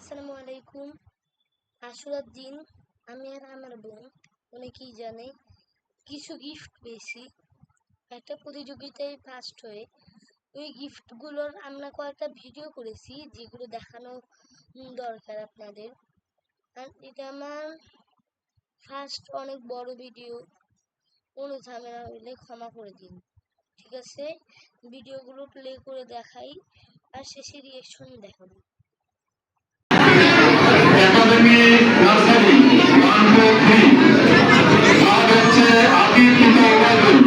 আসসালামু আলাইকুম। আশুরার দিন আমি আর আমার বোন অনেকেই জানে কিছু গিফট পেয়েছি একটা প্রতিযোগিতায় ফার্স্ট হয়ে। ওই গিফটগুলোর আমরা কয়েকটা ভিডিও করেছি যেগুলো দেখানো দরকার আপনাদের। আর এটা আমার ফার্স্ট অনেক বড় ভিডিও, কোনো ঝামেলা হইলে ক্ষমা করে দিন, ঠিক আছে? ভিডিওগুলো প্লে করে দেখাই আর শেষে রিয়েকশন দেখাবো। একাডেমি নার্সারি 1 2 3 আর হচ্ছে আবির পিতা ওয়াজুল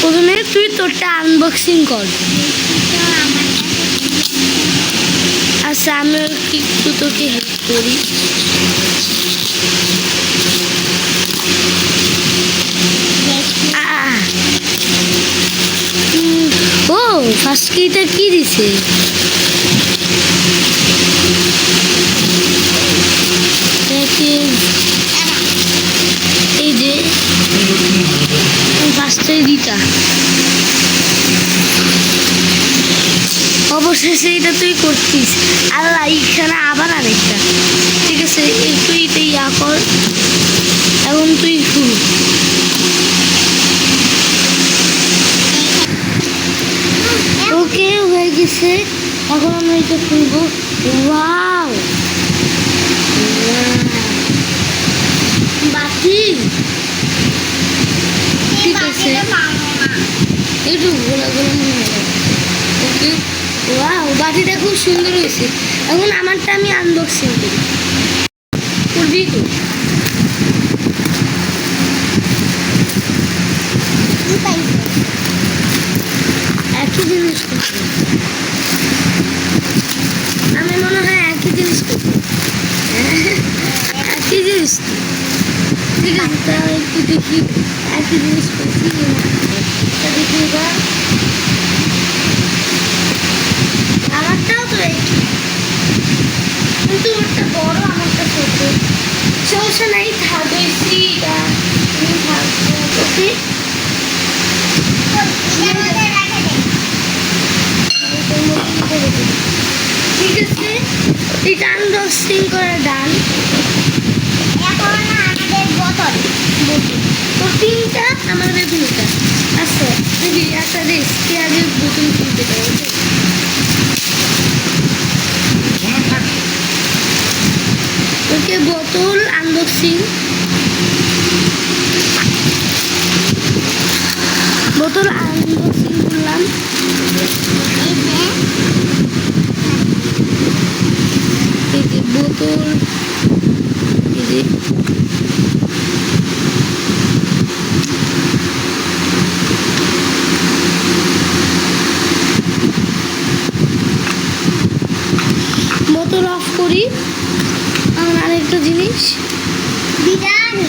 প্রথমে তুই তোরটা আনবক্সিং কর। আচ্ছা আমি একটু তোকে হেল্প করি। ও ফার্স্ট কিটা কি দিছে? এই যে ফার্স্টে দিটা, অবশেষে এটা তুই করছিস। আল্লাহ এখানে আবার আরেকটা, ঠিক আছে? একটু এটা ইয়া কর, এখন তুই ফুল। ওকে হয়ে গেছে, এখন আমরা এটা খুলবো। ওয়াও বাতি, ঠিক আছে একটু গোলা গোলা মনে হয়। ওকে ওয়াও বাতিটা খুব সুন্দর হয়েছে। এখন আমারটা আমি আনবক্সিং করি, করবি তো? একই জিনিস করছি আমি, মনে হয় একই জিনিস করছি, একই জিনিস। ঠিক আছে তাহলে একটু দেখি একই জিনিস করছি দেখি। এবার আমারটাও তো একই, কিন্তু ওরটা বড় আমারটা ছোট। সমস্যা নাই, থাকবে সিটা থাকবো। ওকে ঠিক আছে, এটা আনবক্সিং করা ডান। এখন আমাদের বোতল তো তিনটা, আমাদের দুটা। আচ্ছা দিদি একটা দিস পেঁয়াজের বোতল কিনতে পারবে। ওকে বোতল আনবক্সিং, বোতল আনবক্সিং করলাম। এই যে বোতল, এই যে বোতল অফ করি। আমার আরেকটা জিনিস বিরিয়ানি,